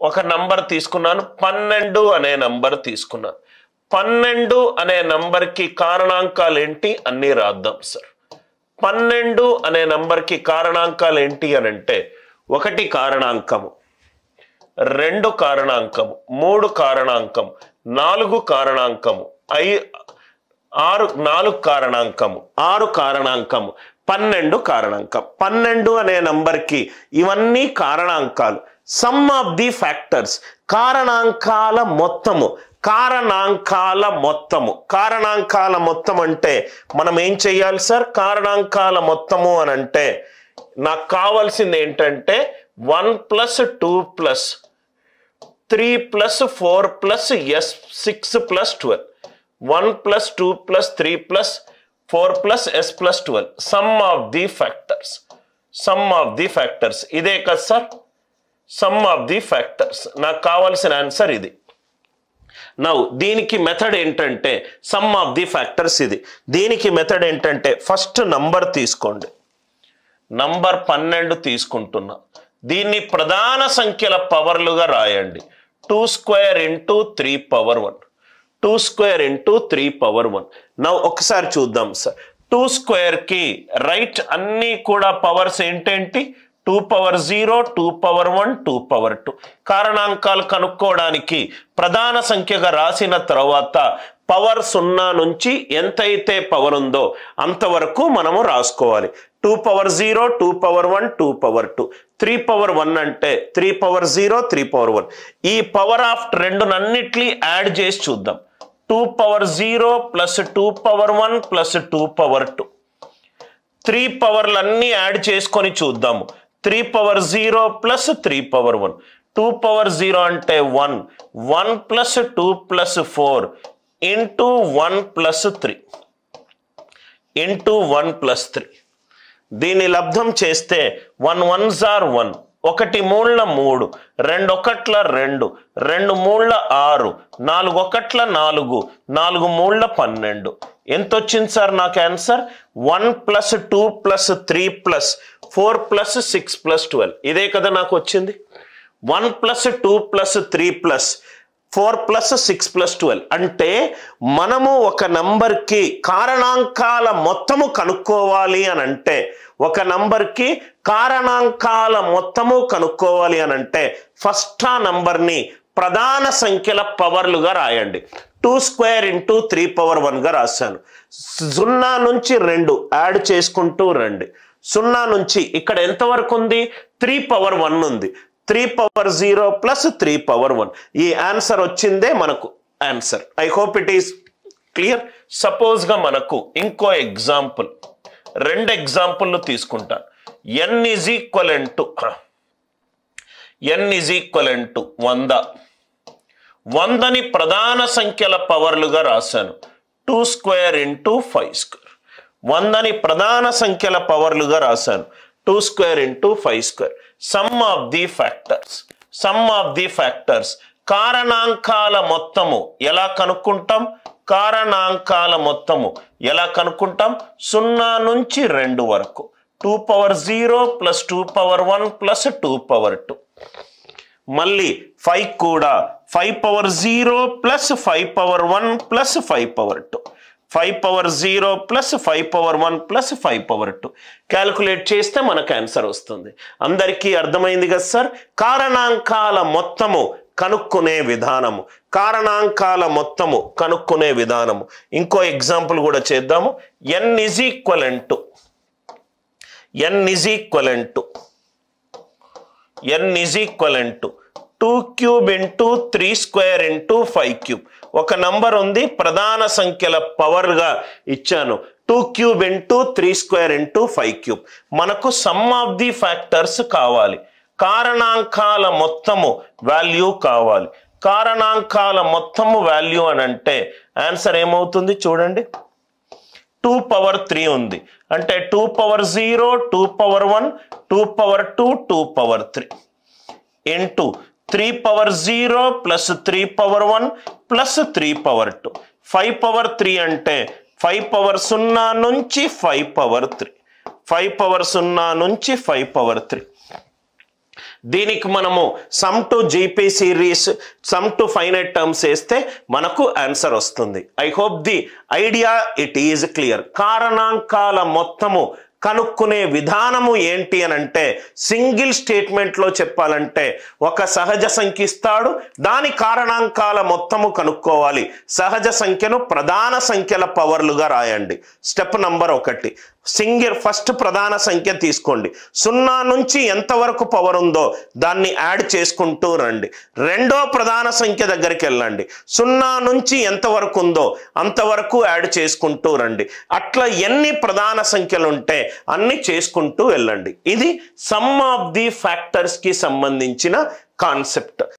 ఒక నంబర్ తీసుకున్నాను, 12 అనే నంబర్ తీసుకున్నాను. 12 అనే నంబర్కి కారణాంకాలు ఏంటి అన్నీ రాద్దాం సార్. 12 అనే నంబర్కి కారణాంకాలు ఏంటి అని అంటే 1 కారణాంకము, 2 కారణాంకము, 3 కారణాంకము, 4 కారణాంకము, 4 కారణాంకము, 6 కారణాంకము, 12 కారణాంకం. 12 అనే నంబర్కి ఇవన్నీ కారణాంకాలు. సమ్ ఆఫ్ ది ఫ్యాక్టర్స్, కారణాంకాల మొత్తము. కారణాంకాల మొత్తము, కారణాంకాల మొత్తం అంటే మనం ఏం చెయ్యాలి సార్? కారణాంకాల మొత్తము అని అంటే నాకు కావాల్సింది ఏంటంటే 1 + 2 + 3 + 4 + 6 + 12. 1 + 2 + 3 + 4 + s + 12. Some of the factors, sum of the factors ఇదే కదా sir? Some of the factors నాకు కావాల్సిన ఆన్సర్ ఇది. నౌ దీనికి మెథడ్ ఏంటంటే సమ్ ఆఫ్ ది ఫ్యాక్టర్స్ ఇది. దీనికి మెథడ్ ఏంటంటే ఫస్ట్ నంబర్ తీసుకోండి. నంబర్ 12 తీసుకుంటున్నా. దీన్ని ప్రధాన సంఖ్యల పవర్లుగా రాయండి. 2² × 3⁻1. 2² × 3⁻1. నౌ ఒకసారి చూద్దాం సార్. 2² రైట్ అన్నీ కూడా పవర్స్ ఏంటేంటి? 2⁻0, 2⁻1, 2⁻2. కారణాంకాలు కనుక్కోవడానికి ప్రధాన సంఖ్యగా రాసిన తర్వాత పవర్ 0 నుంచి ఎంతైతే పవర్ ఉందో అంతవరకు మనము రాసుకోవాలి. 2⁻0, 2⁻1, 2⁻2. 3⁻1 అంటే 3⁻0, 3⁻1. ఈ పవర్ ఆఫ్ రెండునన్నిటిని యాడ్ చేసి చూద్దాం. 2⁻0 + 2⁻1 + 2⁻2. 3 పవర్లన్నీ యాడ్ చేసుకొని చూద్దాము. 3⁻0 + 3⁻1. 2⁻0 అంటే 1. 1 + 2 + 4 × 1 + 3 × 1 + 3. దీన్ని లబ్ధం చేస్తే 1 1s are 1, 1 3 3, 2 1 2, 2 3 6, 4 1 4, 4 3 12. ఎంత వచ్చింది సార్ నాకు ఆన్సర్? 1 + 2 + 3 + 4 + 6 + 12. ఇదే కదా నాకు వచ్చింది. 1 + 2 + 3 + 4 + 6 + 12. అంటే మనము ఒక నంబర్కి కారణాంకాల మొత్తము కనుక్కోవాలి అని అంటే, ఒక నంబర్కి కారణాంకాల మొత్తము కనుక్కోవాలి అని అంటే ఫస్ట్ ఆ నంబర్ని ప్రధాన సంఖ్యల పవర్లుగా రాయండి. 2² × 3⁻1గా రాశాను. 0 నుంచి 2 యాడ్ చేసుకుంటూ రండి. 0 నుంచి ఇక్కడ ఎంతవరకు ఉంది? 3⁻1 ఉంది. 3⁻0 + 3⁻1. ఈ ఆన్సర్ వచ్చిందే మనకు answer. I hope it is clear. సపోజ్గా మనకు ఇంకో ఎగ్జాంపుల్, 2 ఎగ్జాంపుల్లు తీసుకుంటాను. n = 100. 100ని ప్రధాన సంఖ్యల పవర్లుగా రాశాను. 2² × 5². 100ని ప్రధాన సంఖ్యల పవర్లుగా రాశాను. 2² × 5². Sum of the factors, sum of the factors. కారణాంకాల మొత్తము ఎలా కనుక్కుంటాం? కారణాంకాల మొత్తము ఎలా కనుక్కుంటాం? 0 నుంచి 2 వరకు. 2⁻0 + 2⁻1 + 2⁻2. మళ్ళీ 5 కూడా 5⁻0 + 5⁻1 + 5⁻2. 5⁻0 + 5⁻1 + 5⁻2. క్యాలిక్యులేట్ చేస్తే మనకు ఆన్సర్ వస్తుంది. అందరికీ అర్థమైంది కదా సార్? కారణాంకాల మొత్తము కనుక్కునే విధానము, కారణాంకాల మొత్తము కనుక్కునే విధానము. ఇంకో ఎగ్జాంపుల్ కూడా చేద్దాము. n = 2³ × 3² × 5³ ఒక నంబర్ ఉంది, ప్రధాన సంఖ్యల పవర్గా ఇచ్చాను. 2³ × 3² × 5³. మనకు సమ్ ఆఫ్ ది ఫ్యాక్టర్స్ కావాలి. కారణాంకాల మొత్తము వాల్యూ కావాలి. కారణాంకాల మొత్తము వాల్యూ అని అంటే ఆన్సర్ ఏమవుతుంది చూడండి. 2⁻3 ఉంది అంటే 2⁻0, 2⁻1, 2⁻2, 2⁻3 ఇంటూ 3⁻0 + 3⁻1 + 3⁻2. 5⁻3 అంటే 5⁻0 నుంచి 5⁻3. 5⁻0 నుంచి 5⁻3. దీనికి మనము sum to GP series, sum to finite terms వేస్తే మనకు ఆన్సర్ వస్తుంది. I hope the idea it is clear. కారణాంకాల మొత్తము కనుక్కునే విధానము ఏంటి అని అంటే, సింగిల్ స్టేట్మెంట్లో చెప్పాలంటే ఒక సహజ సంఖ్య ఇస్తాడు, దాని కారణాంకాల మొత్తము కనుక్కోవాలి. సహజ సంఖ్యను ప్రధాన సంఖ్యల పవర్లుగా రాయండి. స్టెప్ నంబర్ 1, ఫస్ట్ ప్రధాన సంఖ్య తీసుకోండి, 0 నుంచి ఎంతవరకు పవర్ ఉందో దాన్ని యాడ్ చేసుకుంటూ రండి. రెండో ప్రధాన సంఖ్య దగ్గరికి వెళ్ళండి, 0 నుంచి ఎంతవరకు ఉందో అంతవరకు యాడ్ చేసుకుంటూ రండి. అట్లా ఎన్ని ప్రధాన సంఖ్యలు ఉంటే అన్ని చేసుకుంటూ వెళ్ళండి. ఇది సమ్ ఆఫ్ ది ఫ్యాక్టర్స్ కి సంబంధించిన కాన్సెప్ట్.